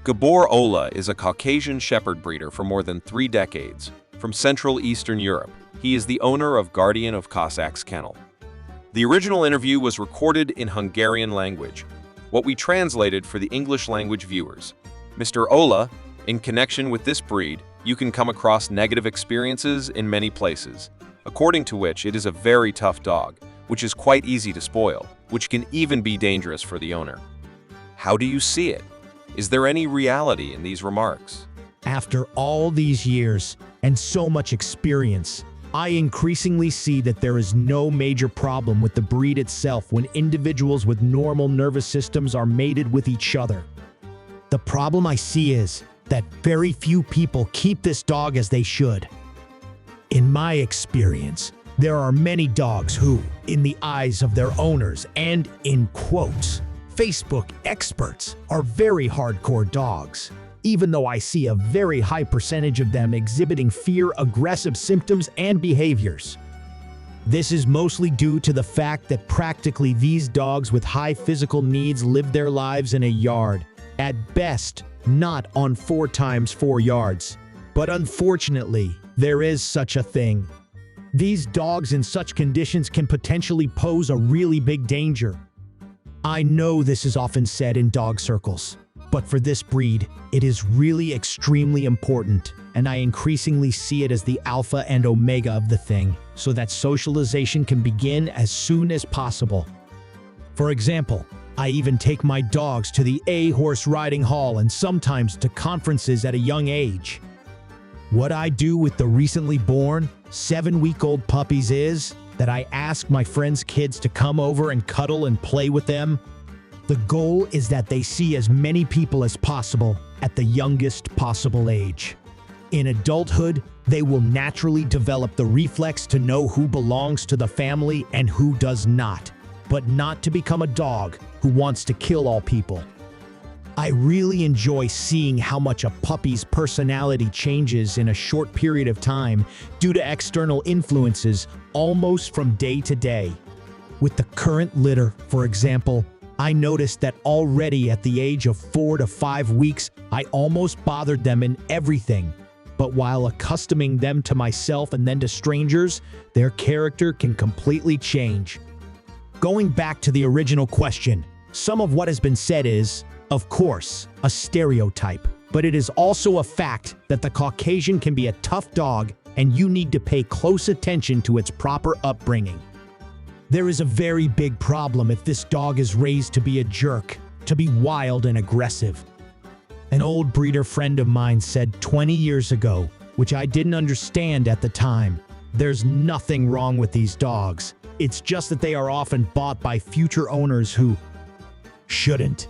Gabor Ola is a Caucasian Shepherd breeder for more than 3 decades. From Central Eastern Europe, he is the owner of Guardian of Cossacks Kennel. The original interview was recorded in Hungarian language, what we translated for the English language viewers. Mr. Ola, in connection with this breed, you can come across negative experiences in many places, according to which it is a very tough dog, which is quite easy to spoil, which can even be dangerous for the owner. How do you see it? Is there any reality in these remarks? After all these years and so much experience, I increasingly see that there is no major problem with the breed itself when individuals with normal nervous systems are mated with each other. The problem I see is that very few people keep this dog as they should. In my experience, there are many dogs who, in the eyes of their owners and in quotes, Facebook experts, are very hardcore dogs, even though I see a very high percentage of them exhibiting fear-aggressive symptoms and behaviors. This is mostly due to the fact that practically these dogs with high physical needs live their lives in a yard, at best not on 4x4 yards. But unfortunately, there is such a thing. These dogs in such conditions can potentially pose a really big danger. I know this is often said in dog circles, but for this breed, it is really extremely important, and I increasingly see it as the alpha and omega of the thing, so that socialization can begin as soon as possible. For example, I even take my dogs to the horse riding hall and sometimes to conferences at a young age. What I do with the recently born, 7-week-old puppies is that I ask my friends' kids to come over and cuddle and play with them. The goal is that they see as many people as possible at the youngest possible age. In adulthood, they will naturally develop the reflex to know who belongs to the family and who does not, but not to become a dog who wants to kill all people. I really enjoy seeing how much a puppy's personality changes in a short period of time due to external influences almost from day to day. With the current litter, for example, I noticed that already at the age of 4 to 5 weeks, I almost bothered them in everything. But while accustoming them to myself and then to strangers, their character can completely change. Going back to the original question, some of what has been said is, of course, a stereotype, but it is also a fact that the Caucasian can be a tough dog and you need to pay close attention to its proper upbringing. There is a very big problem if this dog is raised to be a jerk, to be wild and aggressive. An old breeder friend of mine said 20 years ago, which I didn't understand at the time, there's nothing wrong with these dogs. It's just that they are often bought by future owners who shouldn't.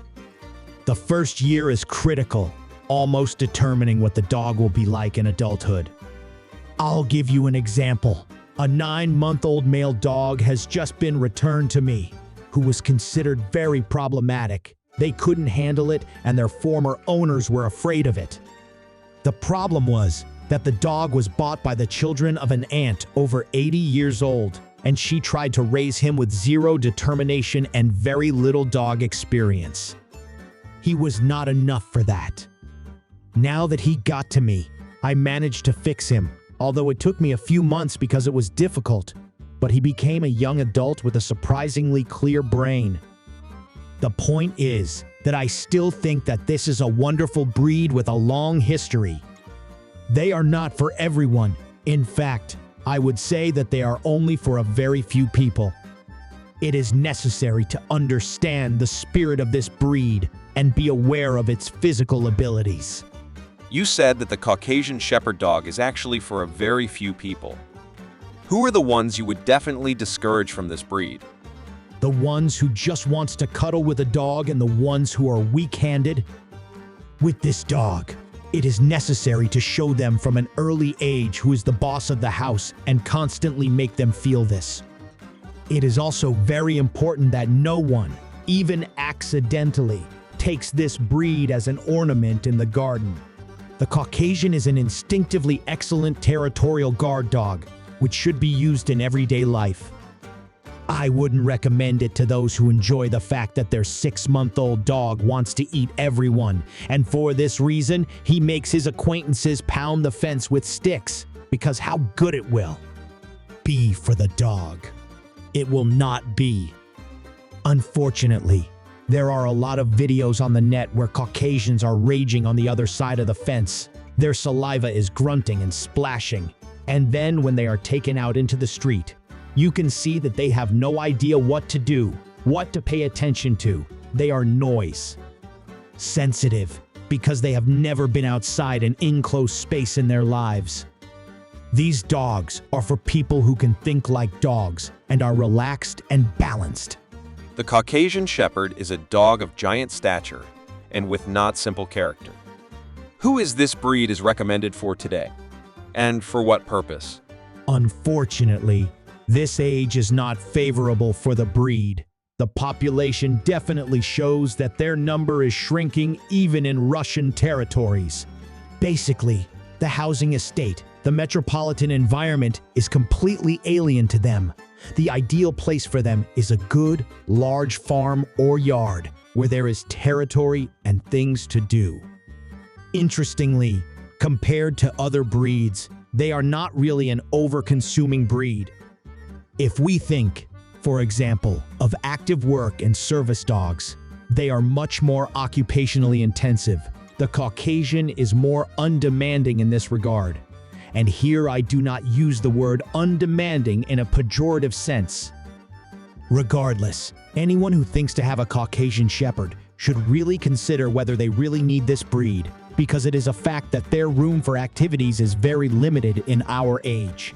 The first year is critical, almost determining what the dog will be like in adulthood. I'll give you an example. A 9-month-old male dog has just been returned to me, who was considered very problematic. They couldn't handle it, and their former owners were afraid of it. The problem was that the dog was bought by the children of an aunt over 80 years old, and she tried to raise him with zero determination and very little dog experience. He was not enough for that. Now that he got to me, I managed to fix him, although it took me a few months because it was difficult, but he became a young adult with a surprisingly clear brain. The point is that I still think that this is a wonderful breed with a long history. They are not for everyone. In fact, I would say that they are only for a very few people. It is necessary to understand the spirit of this breed and be aware of its physical abilities. You said that the Caucasian Shepherd dog is actually for a very few people. Who are the ones you would definitely discourage from this breed? The ones who just wants to cuddle with a dog and the ones who are weak-handed. With this dog, it is necessary to show them from an early age who is the boss of the house and constantly make them feel this. It is also very important that no one, even accidentally, takes this breed as an ornament in the garden. The Caucasian is an instinctively excellent territorial guard dog, which should be used in everyday life. I wouldn't recommend it to those who enjoy the fact that their 6-month-old dog wants to eat everyone, and for this reason, he makes his acquaintances pound the fence with sticks, because how good it will be for the dog. It will not be. Unfortunately, there are a lot of videos on the net where Caucasians are raging on the other side of the fence. Their saliva is grunting and splashing, and then when they are taken out into the street, you can see that they have no idea what to do, what to pay attention to. They are noise sensitive because they have never been outside an enclosed space in their lives. These dogs are for people who can think like dogs and are relaxed and balanced. The Caucasian Shepherd is a dog of giant stature and with not simple character. Who is this breed is recommended for today? And for what purpose? Unfortunately, this age is not favorable for the breed. The population definitely shows that their number is shrinking even in Russian territories. Basically, the housing estate, the metropolitan environment is completely alien to them. The ideal place for them is a good, large farm or yard where there is territory and things to do. Interestingly, compared to other breeds, they are not really an over-consuming breed. If we think, for example, of active work and service dogs, they are much more occupationally intensive. The Caucasian is more undemanding in this regard. And here I do not use the word undemanding in a pejorative sense. Regardless, anyone who thinks to have a Caucasian Shepherd should really consider whether they really need this breed, because it is a fact that their room for activities is very limited in our age.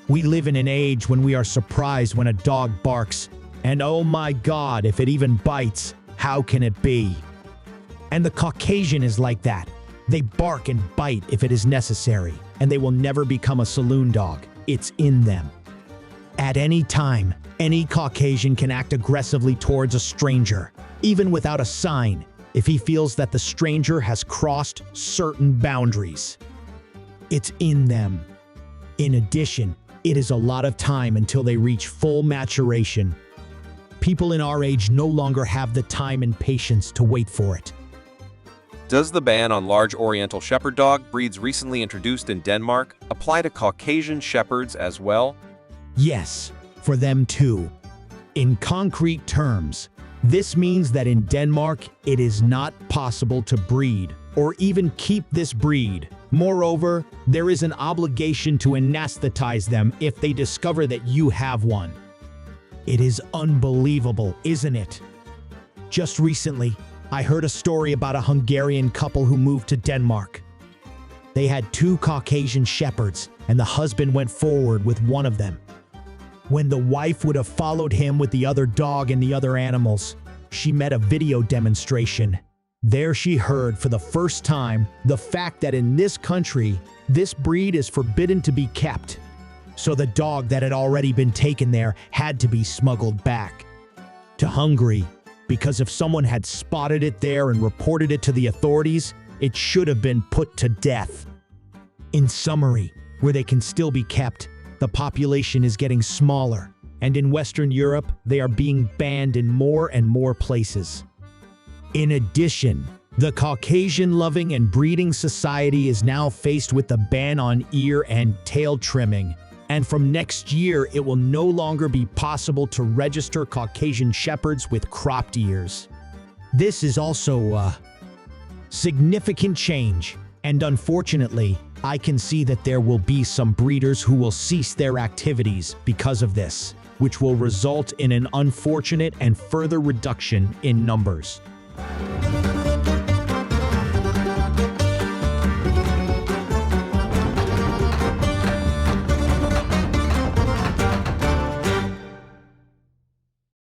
We live in an age when we are surprised when a dog barks, and oh my God, if it even bites, how can it be? And the Caucasian is like that. They bark and bite if it is necessary, and they will never become a saloon dog. It's in them. At any time, any Caucasian can act aggressively towards a stranger, even without a sign, if he feels that the stranger has crossed certain boundaries. It's in them. In addition, it is a lot of time until they reach full maturation. People in our age no longer have the time and patience to wait for it. Does the ban on large Oriental Shepherd dog breeds recently introduced in Denmark apply to Caucasian Shepherds as well? Yes, for them too. In concrete terms, this means that in Denmark, it is not possible to breed or even keep this breed. Moreover, there is an obligation to anesthetize them if they discover that you have one. It is unbelievable, isn't it? Just recently, I heard a story about a Hungarian couple who moved to Denmark. They had 2 Caucasian Shepherds, and the husband went forward with one of them. When the wife would have followed him with the other dog and the other animals, she met a video demonstration. There she heard for the first time the fact that in this country, this breed is forbidden to be kept. So the dog that had already been taken there had to be smuggled back to Hungary, because if someone had spotted it there and reported it to the authorities, it should have been put to death. In summary, where they can still be kept, the population is getting smaller, and in Western Europe, they are being banned in more and more places. In addition, the Caucasian-loving and breeding society is now faced with the ban on ear and tail trimming, and from next year, it will no longer be possible to register Caucasian Shepherds with cropped ears. This is also a significant change, and unfortunately, I can see that there will be some breeders who will cease their activities because of this, which will result in an unfortunate and further reduction in numbers.